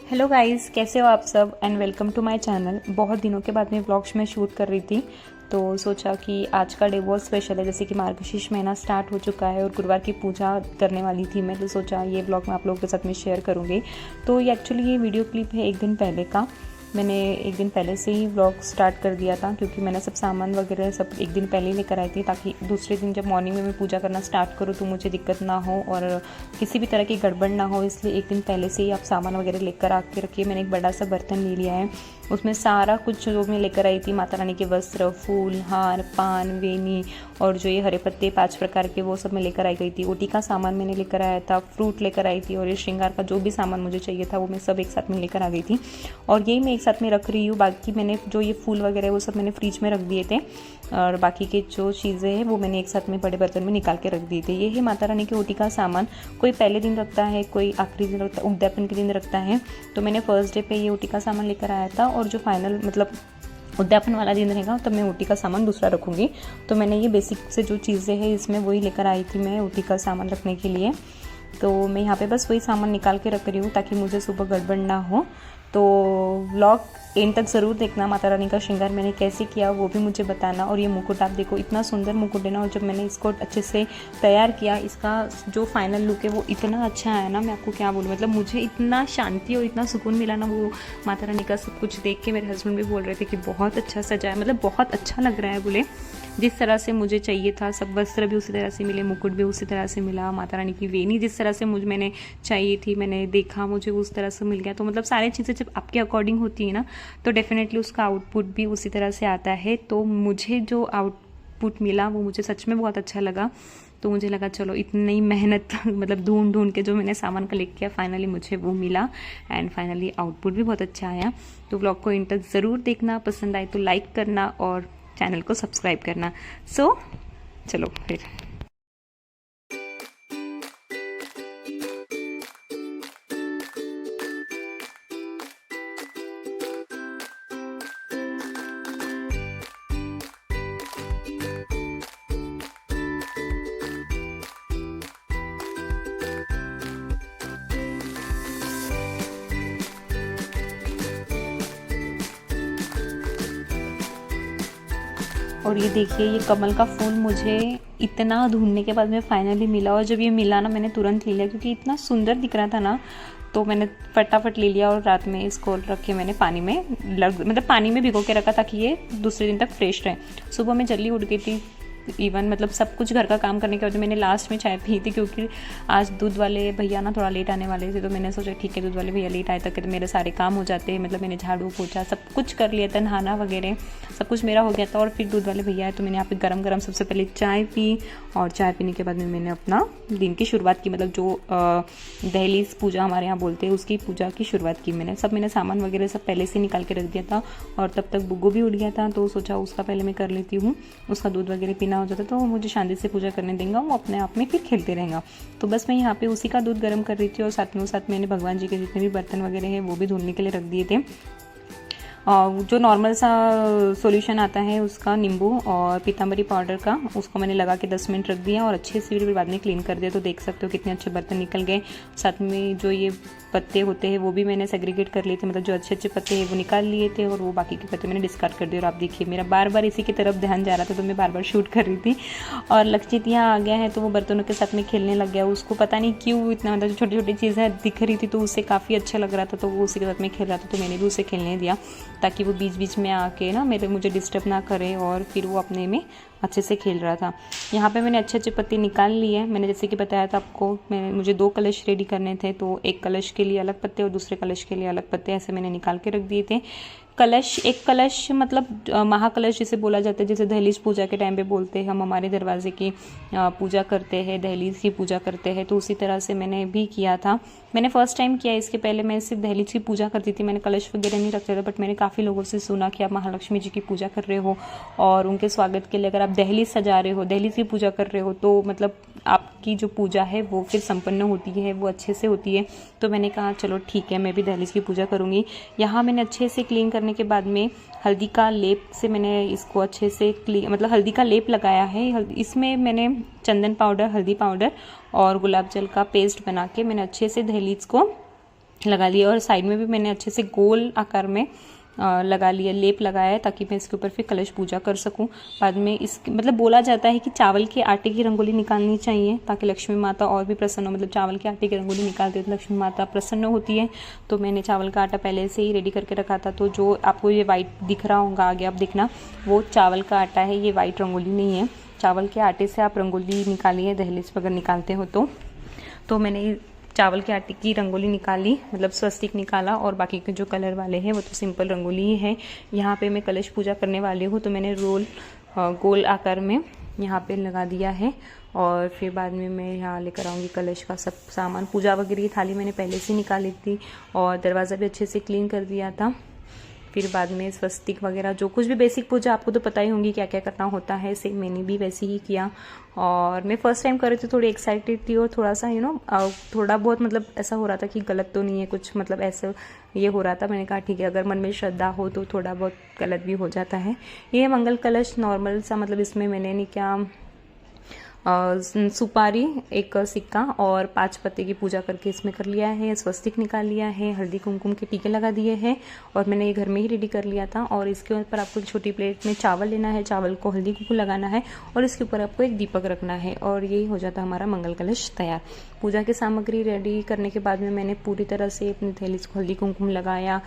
Hello guys, कैसे हो आप सब and welcome to my channel. बहुत दिनों के बाद मैं व्लॉग्स में शूट कर रही थी तो सोचा कि आज का डे बहुत स्पेशल है। जैसे कि मार्गशीर्ष महीना स्टार्ट हो चुका है और गुरुवार की पूजा करने वाली थी मैं, तो सोचा ये व्लॉग मैं आप लोगों के साथ में शेयर करूँगी। तो ये एक्चुअली ये वीडियो क्लिप है एक दिन पहले का। मैंने एक दिन पहले से ही व्लॉग स्टार्ट कर दिया था क्योंकि मैंने सब सामान वगैरह सब एक दिन पहले ही लेकर आई थी, ताकि दूसरे दिन जब मॉर्निंग में मैं पूजा करना स्टार्ट करूँ तो मुझे दिक्कत ना हो और किसी भी तरह की गड़बड़ ना हो। इसलिए एक दिन पहले से ही आप सामान वगैरह लेकर आके रखिए। मैंने एक बड़ा सा बर्तन ले लिया है, उसमें सारा कुछ जो मैं लेकर आई थी, माता रानी के वस्त्र, फूल, हार, पान, वेनी और जो ये हरे पत्ते 5 प्रकार के, वो सब मैं लेकर आई गई थी। ओटी का सामान मैंने लेकर आया था, फ्रूट लेकर आई थी और ये श्रृंगार का जो भी सामान मुझे चाहिए था वो मैं सब एक साथ में लेकर आ गई थी और यही मैं एक साथ में रख रही हूँ। बाकी मैंने जो ये फूल वगैरह वो सब मैंने फ्रिज में रख दिए थे और बाकी के जो चीज़ें हैं वो मैंने एक साथ में बड़े बर्तन में निकाल के रख दिए थे। ये है माता रानी के ओटी का सामान। कोई पहले दिन रखता है, कोई आखिरी दिन रखता है, उद्यापन के दिन रखता है। तो मैंने फर्स्ट डे पे ये ओटी का सामान लेकर आया था और जो फाइनल मतलब उद्यापन वाला दिन रहेगा तब मैं ओटी का सामान दूसरा रखूँगी। तो मैंने ये बेसिक से जो चीज़ें हैं इसमें वही लेकर आई थी मैं ओटी का सामान रखने के लिए। तो मैं यहाँ पे बस वही सामान निकाल के रख रही हूँ ताकि मुझे सुबह गड़बड़ ना हो। तो व्लॉग एंड तक ज़रूर देखना। माता रानी का श्रृंगार मैंने कैसे किया वो भी मुझे बताना। और ये मुकुट आप देखो, इतना सुंदर मुकुट है ना, और जब मैंने इसको अच्छे से तैयार किया, इसका जो फाइनल लुक है वो इतना अच्छा आया ना, मैं आपको क्या बोलूँ। मतलब मुझे इतना शांति और इतना सुकून मिला ना वो माता रानी का सब कुछ देख के। मेरे हस्बैंड भी बोल रहे थे कि बहुत अच्छा सजा है, मतलब बहुत अच्छा लग रहा है। बोले जिस तरह से मुझे चाहिए था, सब वस्त्र भी उसी तरह से मिले, मुकुट भी उसी तरह से मिला, माता रानी की वेणी जिस तरह से मैंने चाहिए थी, मैंने देखा मुझे उस तरह से मिल गया। तो मतलब सारी चीज़ें जब आपके अकॉर्डिंग होती है ना तो डेफिनेटली उसका आउटपुट भी उसी तरह से आता है। तो मुझे जो आउटपुट मिला वो मुझे सच में बहुत अच्छा लगा। तो मुझे लगा चलो इतनी मेहनत मतलब ढूंढ ढूंढ के जो मैंने सामान कलेक्ट किया फाइनली मुझे वो मिला एंड फाइनली आउटपुट भी बहुत अच्छा आया। तो व्लॉग को इन तक ज़रूर देखना, पसंद आए तो लाइक करना और चैनल को सब्सक्राइब करना। सो चलो फिर। और ये देखिए, ये कमल का फूल मुझे इतना ढूंढने के बाद में फाइनली मिला और जब ये मिला ना मैंने तुरंत ले लिया क्योंकि इतना सुंदर दिख रहा था ना। तो मैंने फटाफट ले लिया और रात में इसको रख के मैंने पानी में मतलब पानी में भिगो के रखा ताकि ये दूसरे दिन तक फ्रेश रहे। सुबह मैं जल्दी उठ गई थी, इवन मतलब सब कुछ घर का काम करने के बाद मैंने लास्ट में चाय पी थी क्योंकि आज दूध वाले भैया ना थोड़ा लेट आने वाले थे। तो मैंने सोचा ठीक है, दूध वाले भैया लेट आए तक तो मेरे सारे काम हो जाते हैं। मतलब मैंने झाड़ू पोछा सब कुछ कर लिया था, नहाना वगैरह सब कुछ मेरा हो गया था। और फिर दूध वाले भैया आए तो मैंने यहाँ पे गरम गरम सबसे पहले चाय पी और चाय पीने के बाद में मैंने अपना दिन की शुरुआत की। मतलब जो दहलीज पूजा हमारे यहाँ बोलते हैं उसकी पूजा की शुरुआत की मैंने सामान वगैरह सब पहले से निकाल के रख दिया था और तब तक बुग्गू भी उठ गया था। तो सोचा उसका पहले मैं कर लेती हूँ, उसका दूध वगैरह पीना हो जाता तो वो मुझे शांति से पूजा करने देगा, वो अपने आप में फिर खेलते रहेगा। तो बस मैं यहाँ पे उसी का दूध गर्म कर रही थी और साथ मैंने भगवान जी के जितने भी बर्तन वगैरह हैं वो भी धुलने के लिए रख दिए थे। जो नॉर्मल सा सॉल्यूशन आता है उसका, नींबू और पीताम्बरी पाउडर का, उसको मैंने लगा के 10 मिनट रख दिया और अच्छे से फिर बाद में क्लीन कर दिया। तो देख सकते हो कितने अच्छे बर्तन निकल गए। साथ में जो ये पत्ते होते हैं वो भी मैंने सेग्रीगेट कर लिए थे, मतलब जो अच्छे अच्छे पत्ते हैं वो निकाल लिए थे और वो बाकी के पत्ते मैंने डिस्कार्ड कर दिए। और आप देखिए मेरा बार बार इसी की तरफ ध्यान जा रहा था तो मैं बार बार शूट कर रही थी। और लक्षित यहाँ आ गया है तो वो बर्तनों के साथ में खेलने लग गया। उसको पता नहीं क्यों इतना, मतलब छोटी छोटी चीज़ें दिख रही थी तो उससे काफ़ी अच्छा लग रहा था तो वो उसी के साथ में खेल रहा था। तो मैंने भी उसे खेलने दिया ताकि वो बीच बीच में आके ना मुझे डिस्टर्ब ना करे और फिर वो अपने में अच्छे से खेल रहा था। यहाँ पे मैंने अच्छे अच्छे पत्ते निकाल लिए। मैंने जैसे कि बताया था आपको, मुझे 2 कलश रेडी करने थे तो एक कलश के लिए अलग पत्ते और दूसरे कलश के लिए अलग पत्ते ऐसे मैंने निकाल के रख दिए थे। एक कलश मतलब महाकलश जिसे बोला जाता है, जैसे दहलीज पूजा के टाइम पे बोलते हैं हम, हमारे दरवाजे की पूजा करते हैं, दहलीज की पूजा करते हैं, तो उसी तरह से मैंने भी किया था। मैंने फर्स्ट टाइम किया, इसके पहले मैं सिर्फ दहलीज की पूजा करती थी, मैंने कलश वगैरह नहीं रखते थे। बट मैंने काफ़ी लोगों से सुना कि आप महालक्ष्मी जी की पूजा कर रहे हो और उनके स्वागत के लिए अगर आप दहलीज सजा रहे हो, दहलीज की पूजा कर रहे हो तो मतलब आपकी जो पूजा है वो फिर संपन्न होती है, वो अच्छे से होती है। तो मैंने कहा चलो ठीक है, मैं भी दहलीज की पूजा करूँगी। यहाँ मैंने अच्छे से क्लीन करने के बाद में हल्दी का लेप से मैंने इसको अच्छे से मतलब हल्दी का लेप लगाया है। इसमें मैंने चंदन पाउडर, हल्दी पाउडर और गुलाब जल का पेस्ट बना के मैंने अच्छे से दहलीज को लगा लिया और साइड में भी मैंने अच्छे से गोल आकार में लगा लिया, लेप लगाया है, ताकि मैं इसके ऊपर फिर कलश पूजा कर सकूं। बाद में इस मतलब बोला जाता है कि चावल के आटे की रंगोली निकालनी चाहिए ताकि लक्ष्मी माता और भी प्रसन्न हो। मतलब चावल के आटे की रंगोली निकालते हैं तो लक्ष्मी माता प्रसन्न होती है। तो मैंने चावल का आटा पहले से ही रेडी करके रखा था। तो जो आपको ये वाइट दिख रहा होगा आगे आप देखना, वो चावल का आटा है, ये वाइट रंगोली नहीं है। चावल के आटे से आप रंगोली निकालिए दहलीज पर अगर निकालते हो तो मैंने चावल के आटे की रंगोली निकाली, मतलब स्वस्तिक निकाला, और बाकी के जो कलर वाले हैं वो तो सिंपल रंगोली ही है। यहाँ पे मैं कलश पूजा करने वाली हूँ तो मैंने गोल आकार में यहाँ पे लगा दिया है। और फिर बाद में मैं यहाँ लेकर आऊँगी कलश का सब सामान। पूजा वगैरह की थाली मैंने पहले से निकाली थी और दरवाज़ा भी अच्छे से क्लीन कर दिया था। फिर बाद में स्वस्तिक वगैरह जो कुछ भी बेसिक पूजा आपको तो पता ही होंगी क्या क्या करना होता है, सेम मैंने भी वैसे ही किया। और मैं फर्स्ट टाइम कर रही थी, थोड़ी एक्साइटेड थी और थोड़ा सा थोड़ा बहुत मतलब ऐसा हो रहा था कि गलत तो नहीं है कुछ, मतलब ऐसे ये हो रहा था। मैंने कहा ठीक है, अगर मन में श्रद्धा हो तो थोड़ा बहुत गलत भी हो जाता है। ये मंगल कलश नॉर्मल सा, मतलब इसमें मैंने नहीं क्या सुपारी, एक सिक्का और 5 पत्ते की पूजा करके इसमें कर लिया है। स्वस्तिक निकाल लिया है, हल्दी कुमकुम के टीके लगा दिए हैं और मैंने ये घर में ही रेडी कर लिया था। और इसके ऊपर आपको एक छोटी प्लेट में चावल लेना है, चावल को हल्दी कुमकुम लगाना है और इसके ऊपर आपको एक दीपक रखना है और यही हो जाता है हमारा मंगल कलश तैयार। पूजा की सामग्री रेडी करने के बाद में मैंने पूरी तरह से अपनी थैली को हल्दी कुमकुम लगाया,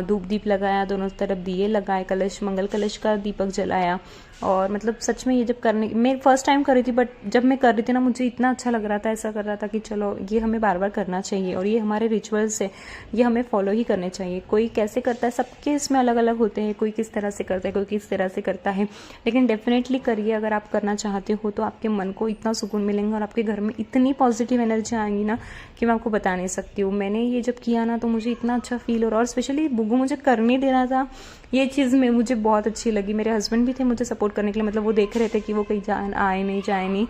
धूप दीप लगाया, दोनों तरफ दिए लगाए, मंगल कलश का दीपक जलाया। और मतलब सच में ये जब मैं फर्स्ट टाइम कर रही थी, बट जब मैं कर रही थी ना मुझे इतना अच्छा लग रहा था, ऐसा कर रहा था कि चलो ये हमें बार बार करना चाहिए और ये हमारे रिचुअल्स है, ये हमें फॉलो ही करने चाहिए। कोई कैसे करता है, सबके इसमें अलग अलग होते हैं, कोई किस तरह से करता है, कोई किस तरह से करता है, लेकिन डेफिनेटली करिए। अगर आप करना चाहते हो तो आपके मन को इतना सुकून मिलेगा और आपके घर में इतनी पॉजिटिव एनर्जी आएंगी ना कि मैं आपको बता नहीं सकती हूँ। मैंने ये जब किया ना तो मुझे इतना अच्छा फील हो रहा, और स्पेशली बुग्गू मुझे करने दे रहा था, ये चीज़ में मुझे बहुत अच्छी लगी। मेरे हस्बैंड भी थे मुझे सपोर्ट करने के लिए, मतलब वो देख रहे थे कि वो कहीं जाए नहीं,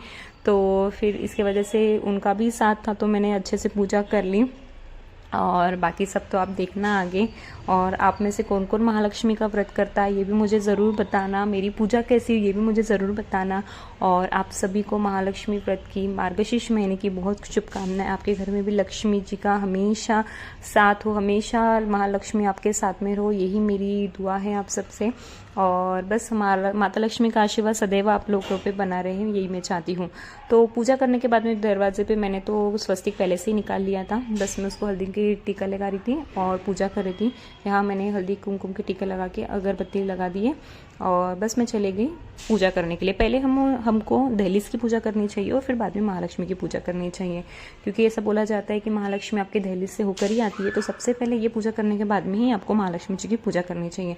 तो फिर इसके वजह से उनका भी साथ था, तो मैंने अच्छे से पूजा कर ली। और बाकी सब तो आप देखना आगे। और आप में से कौन कौन महालक्ष्मी का व्रत करता है ये भी मुझे ज़रूर बताना, मेरी पूजा कैसी हुई ये भी मुझे ज़रूर बताना। और आप सभी को महालक्ष्मी व्रत की, मार्गशीर्ष महीने की बहुत शुभकामनाएं। आपके घर में भी लक्ष्मी जी का हमेशा साथ हो, हमेशा महालक्ष्मी आपके साथ में रहो, यही मेरी दुआ है आप सबसे। और बस हमारा माता लक्ष्मी का आशीर्वाद सदैव आप लोगों पे बना रहे, यही मैं चाहती हूँ। तो पूजा करने के बाद में दरवाजे पे मैंने तो स्वस्तिक पहले से ही निकाल लिया था, बस मैं उसको हल्दी की टीका लगा रही थी और पूजा कर रही थी। यहाँ मैंने हल्दी कुमकुम के टीका लगा के अगरबत्ती लगा दिए और बस मैं चली गई पूजा करने के लिए। पहले हमको दहलीज की पूजा करनी चाहिए और फिर बाद में महालक्ष्मी की पूजा करनी चाहिए, क्योंकि ऐसा बोला जाता है कि महालक्ष्मी आपके दहलीज से होकर ही आती है। तो सबसे पहले ये पूजा करने के बाद में ही आपको महालक्ष्मी जी की पूजा करनी चाहिए।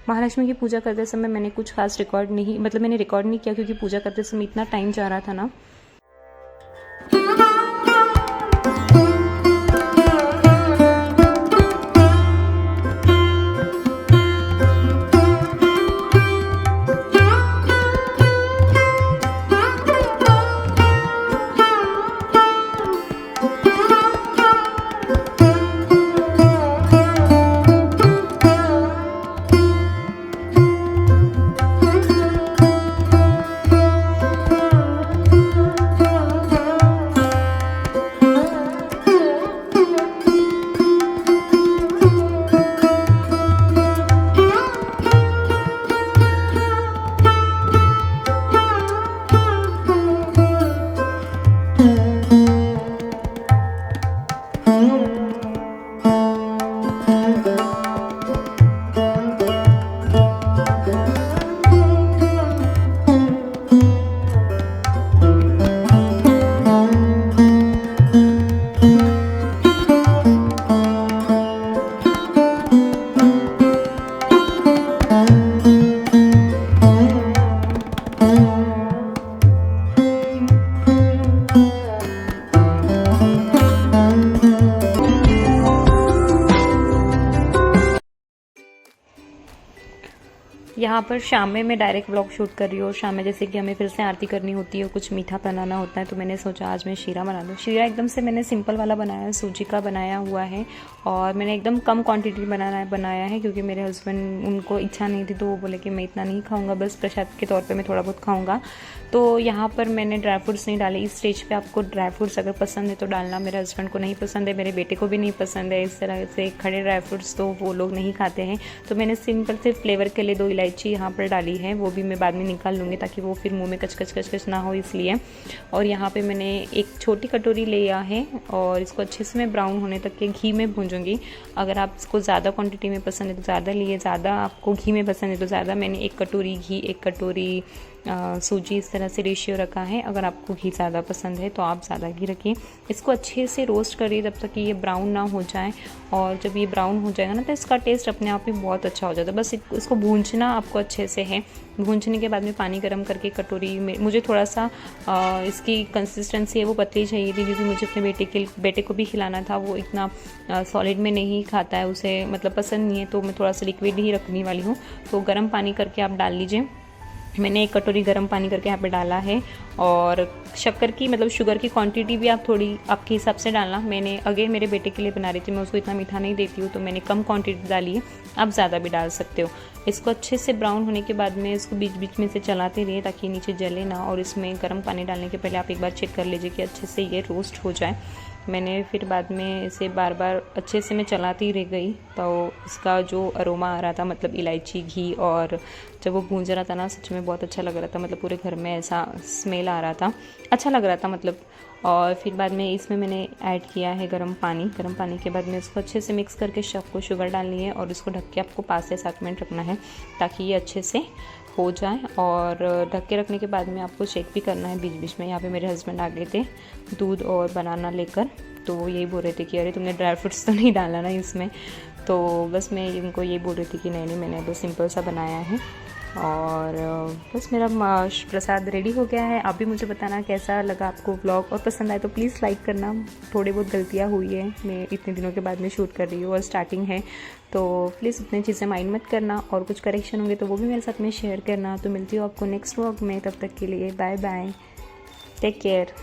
महालक्ष्मी की पूजा करते समय मैंने कुछ खास मैंने रिकॉर्ड नहीं किया, क्योंकि पूजा करते समय इतना टाइम जा रहा था ना। यहाँ पर शाम में मैं डायरेक्ट व्लॉग शूट कर रही हूँ। शाम में जैसे कि हमें फिर से आरती करनी होती है और कुछ मीठा बनाना होता है, तो मैंने सोचा आज मैं शीरा बना दूँ। शीरा एकदम से मैंने सिंपल वाला बनाया है, सूजी का बनाया हुआ है और मैंने एकदम कम क्वांटिटी बनाया है क्योंकि मेरे हस्बैंड उनको इच्छा नहीं थी, तो वो बोले कि मैं इतना नहीं खाऊंगा, बस प्रसाद के तौर पे मैं थोड़ा बहुत खाऊंगा। तो यहाँ पर मैंने ड्राई फ्रूट्स नहीं डाले। इस स्टेज पे आपको ड्राई फ्रूट्स अगर पसंद है तो डालना। मेरे हस्बैंड को नहीं पसंद है, मेरे बेटे को भी नहीं पसंद है इस तरह से खड़े ड्राई फ्रूट्स, तो वो लोग नहीं खाते हैं। तो मैंने सिंपल से फ्लेवर के लिए 2 इलायची यहाँ पर डाली है, वो भी मैं बाद में निकाल लूँगी ताकि वो फिर मुँह में कचकच ना हो इसलिए। और यहाँ पर मैंने एक छोटी कटोरी लिया है और इसको अच्छे से मैं ब्राउन होने तक के घी में भूंजूंगी। अगर आप इसको ज़्यादा क्वांटिटी में पसंद है तो ज़्यादा लिए, ज़्यादा आपको घी में पसंद है तो ज़्यादा। मैंने 1 कटोरी घी 1 कटोरी सूजी इस तरह से रेशियो रखा है। अगर आपको घी ज़्यादा पसंद है तो आप ज़्यादा घी रखिए। इसको अच्छे से रोस्ट करिए तब तक कि ये ब्राउन ना हो जाए, और जब ये ब्राउन हो जाएगा ना तो इसका टेस्ट अपने आप ही बहुत अच्छा हो जाता है। बस इसको भूंजना आपको अच्छे से है। भूंजने के बाद में पानी गर्म करके कटोरी में, मुझे थोड़ा सा इसकी कंसिस्टेंसी है वो पतली चाहिए थी क्योंकि मुझे अपने बेटे को भी खिलाना था। वो इतना सॉलिड में नहीं खाता है, उसे मतलब पसंद नहीं है, तो मैं थोड़ा सा लिक्विड ही रखने वाली हूँ। तो गर्म पानी करके आप डाल लीजिए। मैंने 1 कटोरी गर्म पानी करके यहाँ पे डाला है। और शक्कर की मतलब शुगर की क्वांटिटी भी आप थोड़ी आपके हिसाब से डालना। मैंने अगेन मेरे बेटे के लिए बना रही थी, मैं उसको इतना मीठा नहीं देती हूँ, तो मैंने कम क्वांटिटी डाली है। आप ज़्यादा भी डाल सकते हो। इसको अच्छे से ब्राउन होने के बाद में इसको बीच बीच में से चलाते रहिए ताकि नीचे जले ना। और इसमें गर्म पानी डालने के पहले आप एक बार चेक कर लीजिए कि अच्छे से ये रोस्ट हो जाए। मैंने फिर बाद में इसे बार बार अच्छे से मैं चलाती रह गई, तो इसका जो अरोमा आ रहा था, मतलब इलायची, घी, और जब वो भूंज रहा था ना, सच में बहुत अच्छा लग रहा था। मतलब पूरे घर में ऐसा स्मेल आ रहा था, अच्छा लग रहा था मतलब। और फिर बाद में इसमें मैंने ऐड किया है गर्म पानी। गर्म पानी के बाद में इसको अच्छे से मिक्स करके सबको शुगर डालनी है और इसको ढक के आपको 5 से 7 मिनट रखना है ताकि ये अच्छे से हो जाए। और ढक के रखने के बाद में आपको चेक भी करना है बीच बीच में। यहाँ पे मेरे हस्बैंड आ गए थे दूध और बनाना लेकर, तो वो यही बोल रहे थे कि अरे तुमने ड्राई फ्रूट्स तो नहीं डाला ना इसमें। तो बस मैं उनको ये बोल रही थी कि नहीं मैंने बस सिंपल सा बनाया है। और बस मेरा प्रसाद रेडी हो गया है। आप भी मुझे बताना कैसा लगा आपको व्लॉग, और पसंद आए तो प्लीज़ लाइक करना। थोड़ी बहुत गलतियाँ हुई है, मैं इतने दिनों के बाद में शूट कर रही हूँ और स्टार्टिंग है, तो प्लीज़ इतनी चीज़ें माइंड मत करना। और कुछ करेक्शन होंगे तो वो भी मेरे साथ में शेयर करना। तो मिलती हूँ आपको नेक्स्ट व्लॉग में, तब तक के लिए बाय बाय, टेक केयर।